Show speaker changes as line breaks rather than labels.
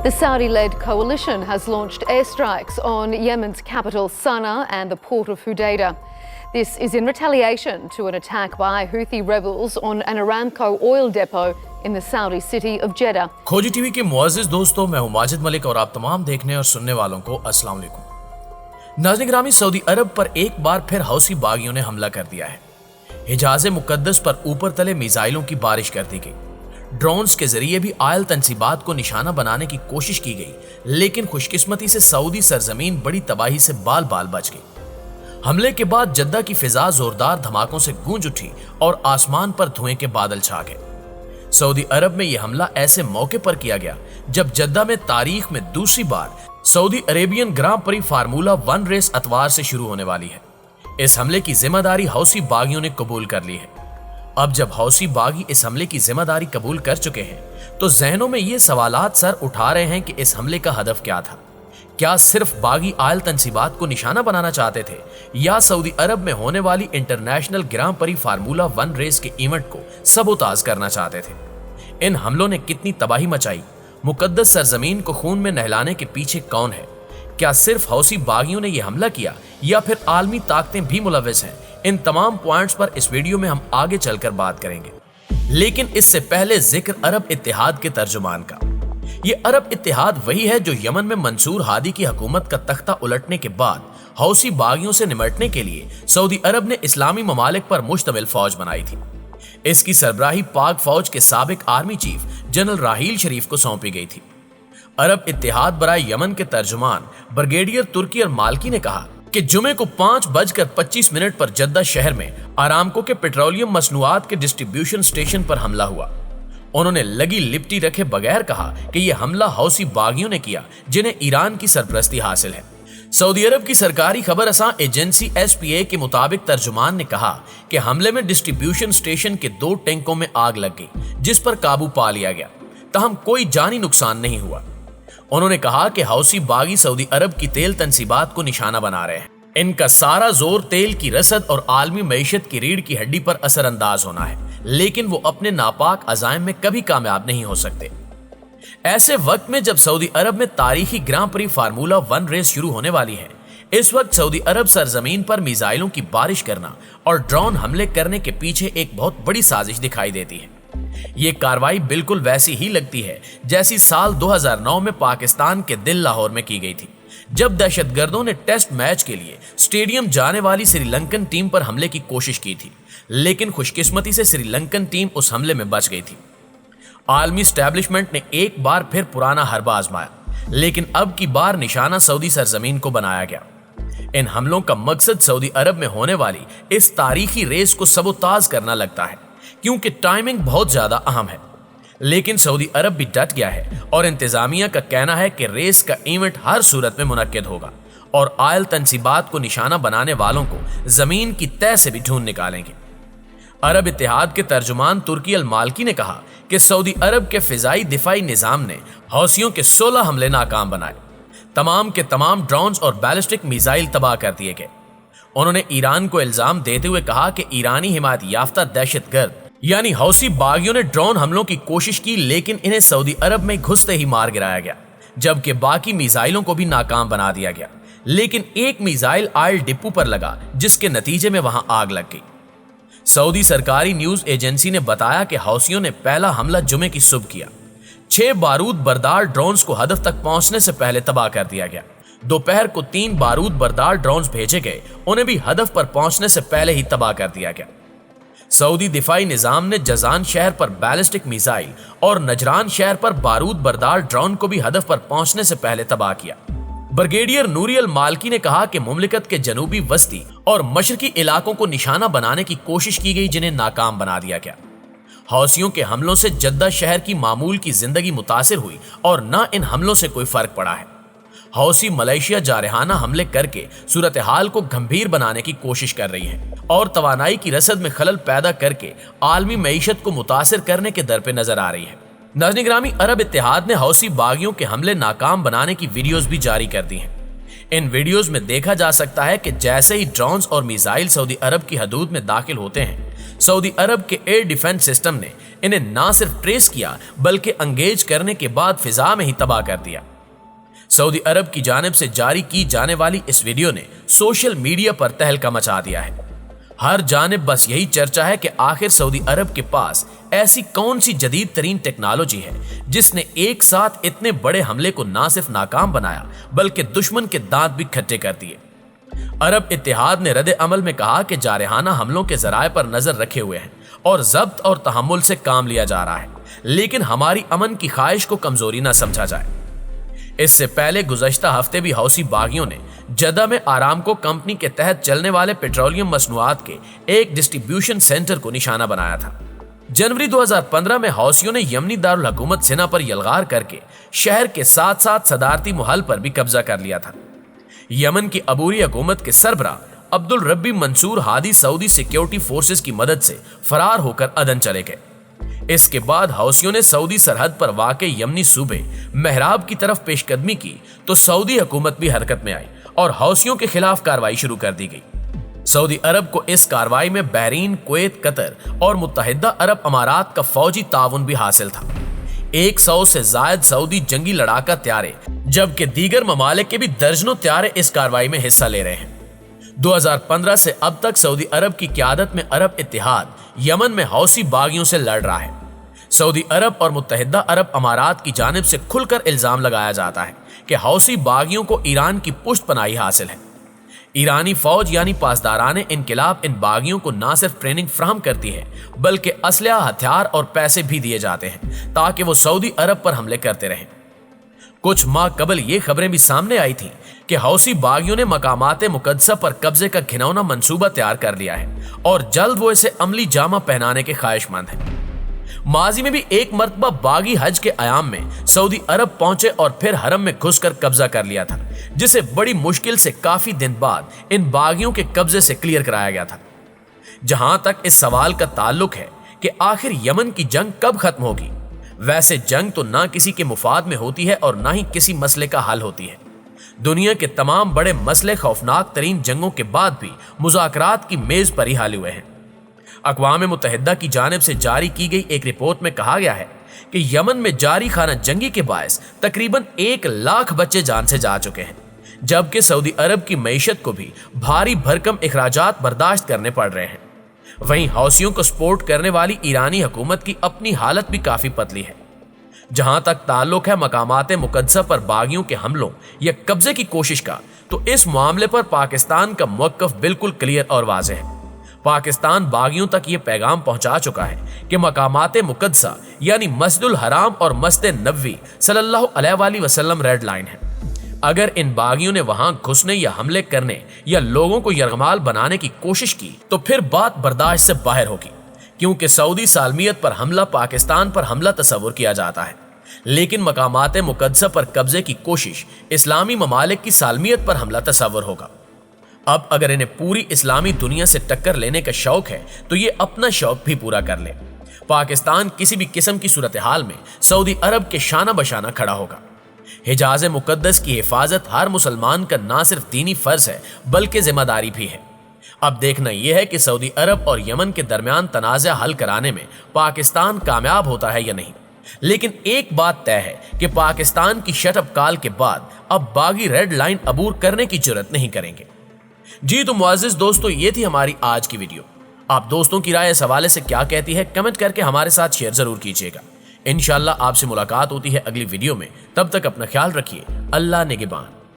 The Saudi-led coalition has launched airstrikes on Yemen's capital Sana'a and the port of Hodeidah. This is in retaliation to an attack by Houthi rebels on an Aramco oil depot in the Saudi city of Jeddah.
खोजी TV के मुअज़्ज़िज़ दोस्तों, मैं हूं माजिद मलिक और आप तमाम देखने और सुनने वालों को अस्सलाम वालेकुम। नाज़रीन गिरामी, सऊदी अरब पर एक बार फिर हौसी बागियों ने हमला कर दिया है। हिजाज़े मुक़द्दस पर ऊपर तले मिसाइलों की बारिश कर दी गई। ड्रोन्स के जरिए भी आयल तंसीबात को निशाना बनाने की कोशिश की गई, लेकिन खुशकिस्मती से सऊदी सरजमीन बड़ी तबाही से बाल बाल बच गई। हमले के बाद जद्दा की फिजा जोरदार धमाकों से गूंज उठी और आसमान पर धुएं के बादल छा गए। सऊदी अरब में यह हमला ऐसे मौके पर किया गया जब जद्दा में तारीख में दूसरी बार सऊदी अरेबियन ग्रां प्री फार्मूला 1 रेस अतवार से शुरू होने वाली है। इस हमले की जिम्मेदारी हौसी बागियों ने कबूल कर ली है। अब जब हौसी बागी इस हमले की जिम्मेदारी कबूल कर चुके हैं तो जहनों में ये सवालात सर उठा रहे हैं कि इस हमले का हदफ क्या था। क्या सिर्फ बागी आयल तंसीबात को निशाना बनाना चाहते थे या सऊदी अरब में होने वाली इंटरनेशनल ग्रां प्री फार्मूला 1 रेस के इवेंट को सबोताज करना चाहते थे। इन हमलों ने कितनी तबाही मचाई, मुकद्दस सरजमीन को खून में नहलाने के पीछे कौन है? क्या सिर्फ हौसी बागियों ने यह हमला किया या फिर आलमी ताकतें भी मुलव्विस हैं? इन तमाम पॉइंट्स पर इस वीडियो में हम आगे चलकर बात करेंगे, लेकिन इससे पहले जिक्र अरब इत्तेहाद के तर्जुमान का। ये अरब इत्तेहाद वही है जो यमन में मंसूर हादी की हुकूमत का तख्ता उलटने के बाद हौसी बागियों से निमटने के लिए सऊदी अरब ने इस्लामी ममालिक पर मुश्तमिल फौज बनाई थी। इसकी सरबराही पाक फौज के साबिक आर्मी चीफ जनरल राहील शरीफ को सौंपी गई थी। अरब इत्तेहाद बराए यमन के तर्जुमान ब्रिगेडियर तुर्की मालकी ने कहा कि जुमे को 5:25 पर जद्दा शहर में आरामको के पेट्रोलियम मसनूआत के डिस्ट्रीब्यूशन स्टेशन पर हमला हुआ। उन्होंने लगी लिपटी रखे बगैर कहा कि यह हमला हौसी बागियों ने किया जिन्हें ईरान की सरपरस्ती हासिल है। सऊदी अरब की सरकारी खबर असां एजेंसी SPA के मुताबिक तर्जुमान ने कहा कि हमले में डिस्ट्रीब्यूशन स्टेशन के 2 टैंकों में आग लग गई, जिस पर काबू पा लिया गया, तहम कोई जानी नुकसान नहीं हुआ। उन्होंने कहा कि हौसी बागी सऊदी अरब की तेल तंसीबात को निशाना बना रहे हैं। इनका सारा जोर तेल की रसद और आलमी मईशत की रीढ़ की हड्डी पर असरअंदाज होना है, लेकिन वो अपने नापाक अज़ाइम में कभी कामयाब नहीं हो सकते। ऐसे वक्त में जब सऊदी अरब में तारीखी ग्रां प्री फार्मूला 1 रेस शुरू होने वाली है, इस वक्त सऊदी अरब सरजमीन पर मिसाइलों की बारिश करना और ड्रोन हमले करने के पीछे एक बहुत बड़ी साजिश दिखाई देती है। ये कार्रवाई बिल्कुल वैसी ही लगती है जैसी साल 2009 में पाकिस्तान के दिल लाहौर में की गई थी, जब दहशतगर्दों ने टेस्ट मैच के लिए स्टेडियम जाने वाली श्रीलंकन टीम पर हमले की कोशिश की थी, लेकिन खुशकिस्मती से श्रीलंकन टीम उस हमले में बच गई थी। आलमी स्टैब्लिशमेंट ने एक बार फिर पुराना हरबा आजमाया, लेकिन अब की बार निशाना सऊदी सरजमीन को बनाया गया। इन हमलों का मकसद सऊदी अरब में होने वाली इस तारीखी रेस को सबोताज करना लगता है, क्योंकि टाइमिंग बहुत ज्यादा अहम है। लेकिन सऊदी अरब भी डट गया है और इंतजामिया का कहना है कि रेस का इवेंट हर सूरत में मुनक्किद होगा और आयल तंसीबात को निशाना बनाने वालों को जमीन की तह से भी ढूंढ निकालेंगे। अरब इत्तेहाद के तर्जुमान तुर्की मालकी ने कहा कि सऊदी अरब के फिजाई दिफाई निजाम ने हौसियों के 16 हमले नाकाम बनाए। तमाम के तमाम ड्रोन्स और बैलिस्टिक मिसाइल तबाह कर दिए गए। उन्होंने ईरान को इल्जाम देते हुए कहा कि ईरानी हिमायत याफ्ता दहशतगर्द यानी हौसी बागियों ने ड्रोन हमलों की कोशिश की, लेकिन इन्हें सऊदी अरब में घुसते ही मार गिराया गया, जबकि बाकी मिसाइलों को भी नाकाम बना दिया गया। लेकिन एक मिसाइल आयल डिपो पर लगा, जिसके नतीजे में वहां आग लग गई। सऊदी सरकारी न्यूज एजेंसी ने बताया कि हौसियों ने पहला हमला जुमे की सुबह किया। 6 बारूद बरदार ड्रोन्स को हदफ तक पहुंचने से पहले तबाह कर दिया गया। दोपहर को 3 बारूद बरदार ड्रोन्स भेजे गए, उन्हें भी हदफ पर पहुंचने से पहले ही तबाह कर दिया गया। सऊदी दिफाई निजाम ने जजान शहर पर बैलिस्टिक मिसाइल और नजरान शहर पर बारूद बरदार ड्रोन को भी हदफ पर पहुंचने से पहले तबाह किया। ब्रिगेडियर नूरियल मालकी ने कहा कि मुमलिकत के जनूबी वस्ती और मशरकी इलाकों को निशाना बनाने की कोशिश की गई, जिन्हें नाकाम बना दिया गया। हौसियों के हमलों से जद्दा शहर की मामूल की जिंदगी मुतासिर हुई और न इन हमलों से कोई फर्क पड़ा है। हौसी मलेशिया जारहाना हमले करके सूरत हाल को गंभीर बनाने की कोशिश कर रही है और तवानाई की रसद में खलल पैदा करके आलमी मईशत को मुतासिर करने के दर पे नजर आ रही है। नाज़रीन गिरामी, अरब इत्तेहाद ने हौसी बागियों के हमले नाकाम बनाने की वीडियोस भी जारी कर दी हैं। इन वीडियोस में देखा जा सकता है कि जैसे ही ड्रोन्स और मिसाइल सऊदी अरब की हदूद में दाखिल होते हैं, सऊदी अरब के एयर डिफेंस सिस्टम ने इन्हें ना सिर्फ ट्रेस किया बल्कि अंगेज करने के बाद फिजा में ही तबाह कर दिया। सऊदी अरब की जानिब से जारी की जाने वाली इस वीडियो ने सोशल मीडिया पर तहलका मचा दिया है। हर जानिब बस यही चर्चा है कि आखिर सऊदी अरब के पास ऐसी कौन सी जदीद तरीन टेक्नोलॉजी है जिसने एक साथ इतने बड़े हमले को ना सिर्फ नाकाम बनाया बल्कि दुश्मन के दांत भी खट्टे कर दिए। अरब इत्तेहाद ने रद्द अमल में कहा कि जारहाना हमलों के जराए पर नजर रखे हुए हैं और जब्त और तहम्मुल से काम लिया जा रहा है, लेकिन हमारी अमन की ख्वाहिश को कमजोरी न समझा जाए। इससे पहले गुज़श्ता हफ्ते भी हौसी बागियों ने जद्दा में आरामको कंपनी के तहत चलने वाले पेट्रोलियम मसनूआत के एक डिस्ट्रीब्यूशन सेंटर को निशाना बनाया था। जनवरी 2015 में हौसियों ने यमनी दारुल हुकूमत सिना पर यलगार करके शहर के साथ साथ सदारती महल पर भी कब्जा कर लिया था। यमन की अबूरी हुकूमत के सरबरा Abdul Rabbuh Mansour Hadi Saudi security forces की मदद से फरार होकर अदन चले गए। इसके बाद हौसियों ने सऊदी सरहद पर वाक़े यमनी सूबे महराब की तरफ पेशकदमी की तो सऊदी हुकूमत भी हरकत में आई और हौसियों के खिलाफ कार्रवाई शुरू कर दी गई। सऊदी अरब को इस कार्रवाई में बहरीन, कुवैत, कतर और मुत्तहिदा अरब अमारात का फौजी ताउन भी हासिल था। 100 से जायद सऊदी जंगी लड़ाका त्यारे जबकि दीगर ममालिक के भी दर्जनों त्यारे इस कार्रवाई में हिस्सा ले रहे हैं। 2015 से अब तक सऊदी अरब की क़यादत में अरब इत्तेहाद यमन में हौसी बागियों से लड़ रहा है। सऊदी अरब और मुत्तहिदा अरब अमारात की जानिब से खुलकर इल्जाम लगाया जाता है कि हौसी बागियों को ईरान की पुष्ट पनाही हासिल है। ईरानी फौज यानी पासदाराने इनकिलाब इन बागियों को ना सिर्फ ट्रेनिंग फराहम करती है बल्कि असलहा, हथियार और पैसे भी दिए जाते हैं ताकि वो सऊदी अरब पर हमले करते रहें। कुछ माह कबल ये खबरें भी सामने आई थी कि हौसी बागियों ने मकामात मुकद्दसा पर कब्जे का घिनौना मंसूबा तैयार कर लिया है और जल्द वो इसे अमली जामा पहनाने के ख्वाहिशमंद हैं। माजी में भी एक मर्तबा बागी हज के आयाम में सऊदी अरब पहुंचे और फिर हरम में घुसकर कब्जा कर लिया था, जिसे बड़ी मुश्किल से काफी दिन बाद इन बागियों के कब्जे से क्लियर कराया गया था। जहां तक इस सवाल का ताल्लुक है कि आखिर यमन की जंग कब खत्म होगी, वैसे जंग तो ना किसी के मुफाद में होती है और ना ही किसी मसले का हल होती है। दुनिया के तमाम बड़े मसले खौफनाक तरीन जंगों के बाद भी मुज़ाकरात की मेज पर ही हाल हुए हैं। अक़वाम मुत्तहिदा की जानिब से जारी की गई एक रिपोर्ट में कहा गया है कि यमन में जारी खाना जंगी के बायस तकरीबन 1 लाख बच्चे जान से जा चुके हैं, जबकि सऊदी अरब की मईशत को भी भारी भरकम इखराजात बर्दाश्त करने पड़ रहे हैं। वहीं हौसियों को सपोर्ट करने वाली ईरानी हुकूमत की अपनी हालत भी काफी पतली है। जहां तक ताल्लुक है मकामात मुकद्दसा पर बागियों के हमलों या कब्जे की कोशिश का, तो इस मामले पर पाकिस्तान का मौक़िफ़ बिल्कुल क्लियर और वाज़ेह है। पाकिस्तान बागियों तक ये पैगाम पहुंचा चुका है कि मकामात मुकद्दसा यानी मस्जिदुल हराम और मस्जिद नबवी सल्लल्लाहु अलैहि वसल्लम रेड लाइन है। अगर इन बागियों ने वहां घुसने या हमले करने या लोगों को यरगमाल बनाने की कोशिश की तो फिर बात बर्दाश्त से बाहर होगी, क्योंकि सऊदी सालमियत पर हमला पाकिस्तान पर हमला तस्वुर किया जाता है, लेकिन मकामात मुकद्दसा पर कब्जे की कोशिश इस्लामी ममालिक की सालमियत पर हमला तस्वुर होगा। अब अगर इन्हें पूरी इस्लामी दुनिया से टक्कर लेने का शौक है तो ये अपना शौक भी पूरा कर ले। पाकिस्तान किसी भी किस्म की सूरत हाल में सऊदी अरब के शाना बशाना खड़ा होगा। हिजाज मुकद्दस की हिफाजत हर मुसलमान का ना सिर्फ दीनी फर्ज है बल्कि जिम्मेदारी भी है। अब देखना यह है कि सऊदी अरब और यमन के दरमियान तनाज़ा हल कराने में पाकिस्तान कामयाब होता है या नहीं, लेकिन एक बात तय है कि पाकिस्तान की शटअप कॉल के बाद अब बागी रेड लाइन अबूर करने की जुर्रत नहीं करेंगे। जी तो मुअज़्ज़िज़ दोस्तों, ये थी हमारी आज की वीडियो। आप दोस्तों की राय इस हवाले से क्या कहती है कमेंट करके हमारे साथ शेयर जरूर कीजिएगा। इंशाअल्लाह आपसे मुलाकात होती है अगली वीडियो में। तब तक अपना ख्याल रखिए। अल्लाह निगहबान।